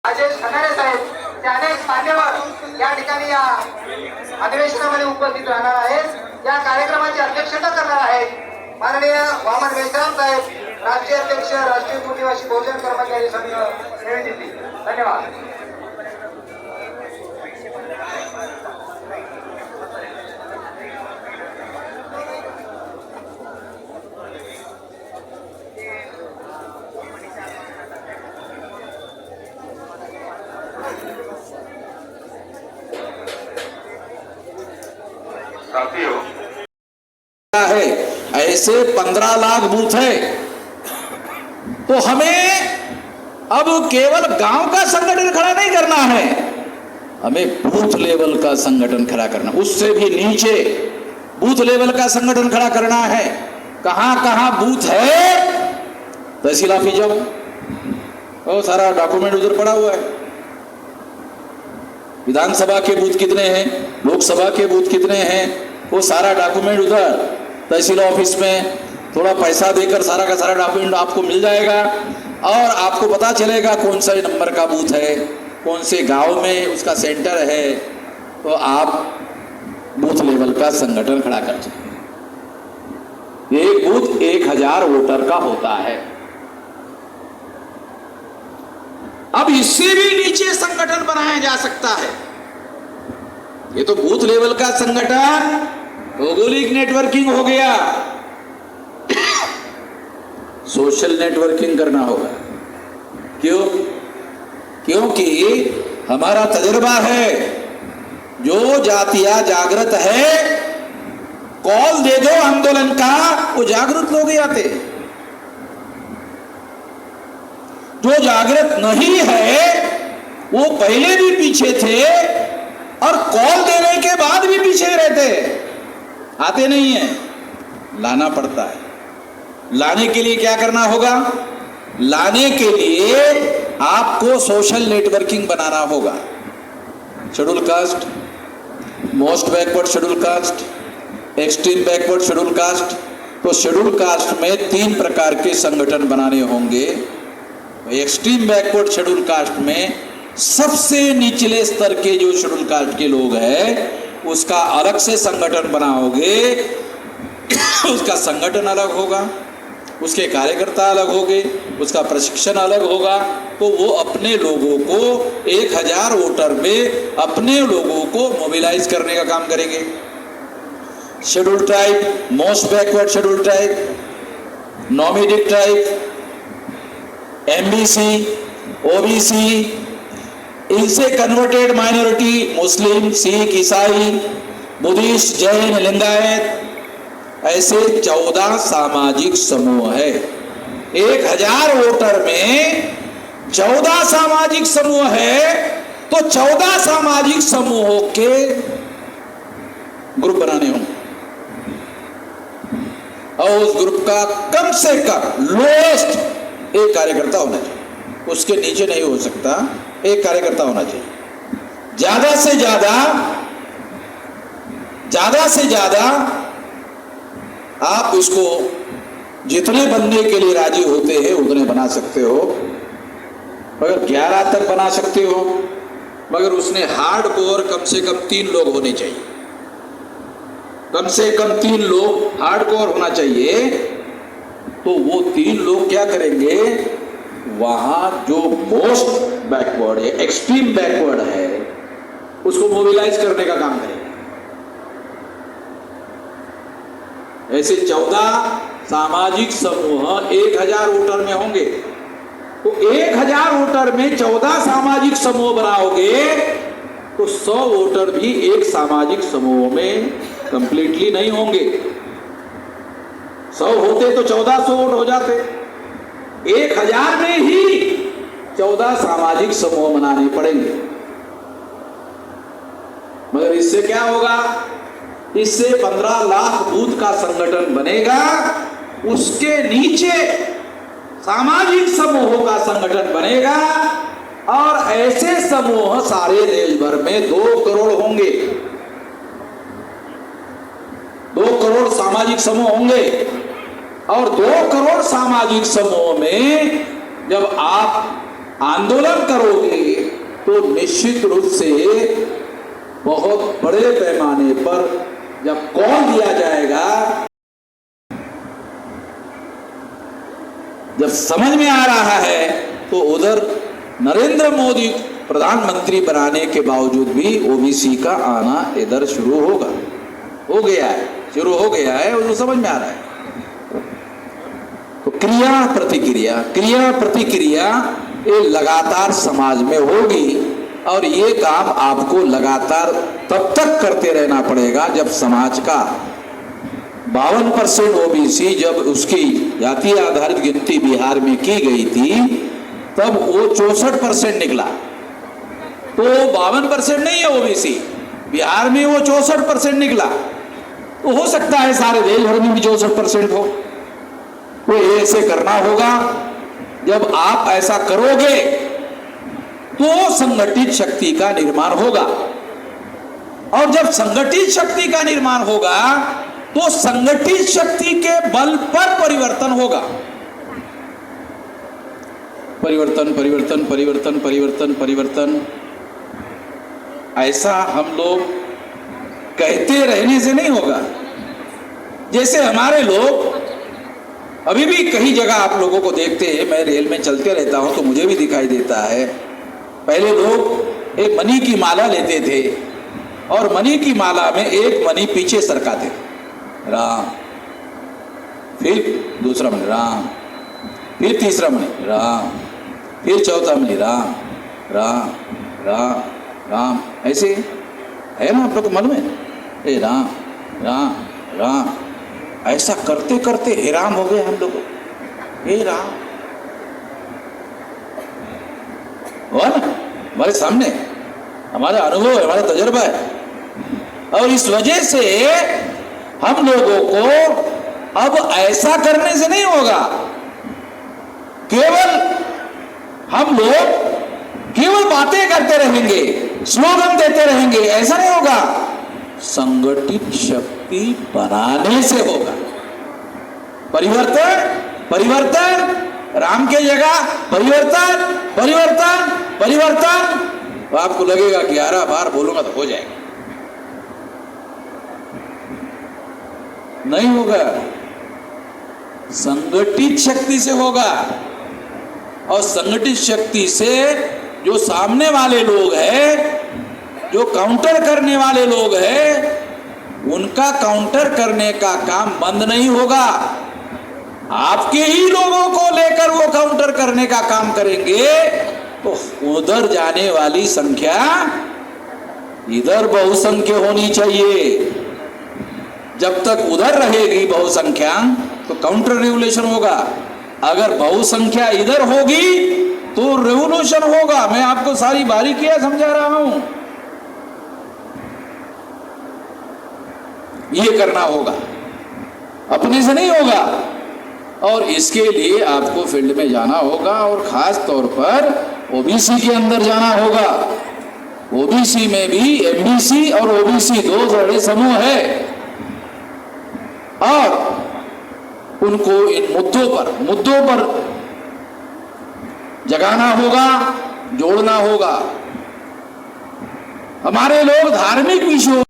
राजेश खंडारे साहेब ते अनेक मान्यवर या ठिकाणी या अधिवेशनामध्ये उपस्थित राहणार आहेत। या कार्यक्रमाची अध्यक्षता करणार आहेत माननीय वामन मेश्राम साहेब, राष्ट्रीय अध्यक्ष राष्ट्रीय मूलनिवासी बहुजन कर्मचारी संघ नवी दिल्ली। धन्यवाद। है ऐसे 15 लाख बूथ है, तो हमें अब केवल गांव का संगठन खड़ा नहीं करना है, हमें बूथ लेवल का संगठन खड़ा करना, उससे भी नीचे बूथ लेवल का संगठन खड़ा करना है। कहां कहां बूथ है, तहसील ऑफिस जाओ, वो सारा डॉक्यूमेंट उधर पड़ा हुआ है। विधानसभा के बूथ कितने हैं, लोकसभा के बूथ कितने हैं, वो सारा डॉक्यूमेंट उधर तहसील ऑफिस में थोड़ा पैसा देकर सारा का सारा डॉक्यूमेंट आपको मिल जाएगा और आपको पता चलेगा कौन सा नंबर का बूथ है, कौन से गांव में उसका सेंटर है, तो आप बूथ लेवल का संगठन खड़ा कर सकते। एक बूथ 1000 वोटर का होता है। अब इससे भी नीचे संगठन बनाया जा सकता है। ये तो बूथ लेवल का संगठन भौगोलिक नेटवर्किंग हो गया, सोशल नेटवर्किंग करना होगा। क्यों? क्योंकि हमारा तजुर्बा है, जो जातियां जागृत है, कॉल दे दो आंदोलन का, वो जागृत लोग ही आते। जो जागृत नहीं है वो पहले भी पीछे थे और कॉल देने के बाद भी पीछे रहते, आते नहीं है। लाना पड़ता है। लाने के लिए क्या करना होगा? लाने के लिए आपको सोशल नेटवर्किंग बनाना होगा। Schedule caste, most backward schedule caste, extreme backward schedule caste, तो शेड्यूल कास्ट में 3 प्रकार के संगठन बनाने होंगे। एक्सट्रीम बैकवर्ड शेड्यूल कास्ट में सबसे निचले स्तर के जो शेड्यूल कास्ट के लोग हैं उसका अलग से संगठन बनाओगे, उसका संगठन अलग होगा, उसके कार्यकर्ता अलग होंगे, उसका प्रशिक्षण अलग होगा, तो वो अपने लोगों को 1000 वोटर में अपने लोगों को मोबिलाइज करने का काम करेंगे। Schedule tribe, most backward schedule tribe, nomadic tribe, MBC, OBC, इनसे कन्वर्टेड माइनॉरिटी, मुस्लिम, सिख, ईसाई, बुद्धिस्ट, जैन, लिंगायत, ऐसे 14 सामाजिक समूह है। 1000 वोटर में 14 सामाजिक समूह है, तो 14 सामाजिक समूहों के ग्रुप बनाने होंगे और उस ग्रुप का कम से कम लोएस्ट एक कार्यकर्ता होना चाहिए, उसके नीचे नहीं हो सकता, एक कार्यकर्ता होना चाहिए। ज्यादा से ज्यादा आप इसको जितने बनने के लिए राजी होते हैं उतने बना सकते हो, मगर 11 तक बना सकते हो, मगर उसने हार्ड कोर कम से कम 3 लोग होने चाहिए। कम से कम 3 लोग हार्ड कोर होना चाहिए। तो वो 3 लोग क्या करेंगे, वहां जो मोस्ट बैकवर्ड है, एक्सट्रीम बैकवर्ड है, उसको मोबिलाइज करने का काम करेंगे। ऐसे 14 सामाजिक समूह 1000 वोटर में होंगे, तो 1000 वोटर में 14 सामाजिक समूह बनाओगे तो 100 वोटर भी एक सामाजिक समूह में कंप्लीटली नहीं होंगे। 100 होते तो 1400 वोट हो जाते। 1000 में ही 14 सामाजिक समूह बनाने पड़ेंगे। मगर इससे क्या होगा? इससे 15 लाख बूथ का संगठन बनेगा, उसके नीचे सामाजिक समूहों का संगठन बनेगा और ऐसे समूह सारे देश भर में 2 करोड़ होंगे। 2 करोड़ सामाजिक समूह होंगे और 2 करोड़ सामाजिक समूह में जब आप आंदोलन करोगे तो निश्चित रूप से बहुत बड़े पैमाने पर जब कॉल दिया जाएगा, जब समझ में आ रहा है, तो उधर नरेंद्र मोदी प्रधानमंत्री बनाने के बावजूद भी ओबीसी का आना इधर शुरू होगा, हो गया है, शुरू हो गया है, वो समझ में आ रहा है। तो क्रिया प्रतिक्रिया ये लगातार समाज में होगी और ये काम आपको लगातार तब तक करते रहना पड़ेगा जब समाज का 52% ओबीसी, जब उसकी जातीय आधारित गिनती बिहार में की गई थी तब वो 64% निकला। तो 52% नहीं है ओबीसी, बिहार में वो 64% निकला। तो हो सकता है सारे देश भर में भी 64% हो। तो ऐसे करना होगा। जब आप ऐसा करोगे तो संगठित शक्ति का निर्माण होगा, और जब संगठित शक्ति का निर्माण होगा तो संगठित शक्ति के बल पर परिवर्तन होगा। परिवर्तन परिवर्तन परिवर्तन परिवर्तन परिवर्तन ऐसा हम लोग कहते रहने से नहीं होगा। जैसे हमारे लोग अभी भी कई जगह आप लोगों को देखते हैं, मैं रेल में चलते रहता हूं तो मुझे भी दिखाई देता है। पहले लोग एक मनी की माला लेते थे और मनी की माला में एक मनी पीछे सरकाते, राम, फिर दूसरा मनी राम, फिर तीसरा मनी राम, फिर चौथा मनी राम राम राम राम, ऐसे है ना आप लोग को मालूम है? ए राम राम राम, ऐसा करते करते हैरान हो गए हम लोग। हे राम, हुआ ना हमारे सामने, हमारा अनुभव है, हमारा तजुर्बा है। और इस वजह से हम लोगों को अब ऐसा करने से नहीं होगा। केवल हम लोग केवल बातें करते रहेंगे, स्लोगन देते रहेंगे, ऐसा नहीं होगा। संगठित शक्ति बनाने से होगा परिवर्तन। परिवर्तन, राम के जगह परिवर्तन परिवर्तन परिवर्तन। तो आपको लगेगा कि 11 बार बोलूंगा तो हो जाएगा, नहीं होगा। संगठित शक्ति से होगा, और संगठित शक्ति से जो सामने वाले लोग हैं, जो काउंटर करने वाले लोग हैं, उनका काउंटर करने का काम बंद नहीं होगा। आपके ही लोगों को लेकर वो काउंटर करने का काम करेंगे, तो उधर जाने वाली संख्या इधर बहुसंख्य होनी चाहिए। जब तक उधर रहेगी बहुसंख्या तो काउंटर रेवोल्यूशन होगा। अगर बहुसंख्या इधर होगी तो रेवोल्यूशन होगा। मैं आपको सारी बारीकियां समझा रहा हूं। ये करना होगा, अपने से नहीं होगा। और इसके लिए आपको फील्ड में जाना होगा, और खास तौर पर ओबीसी के अंदर जाना होगा। ओबीसी में भी एमबीसी और ओबीसी 2 बड़े समूह है, और उनको इन मुद्दों पर जगाना होगा, जोड़ना होगा। हमारे लोग धार्मिक विषयों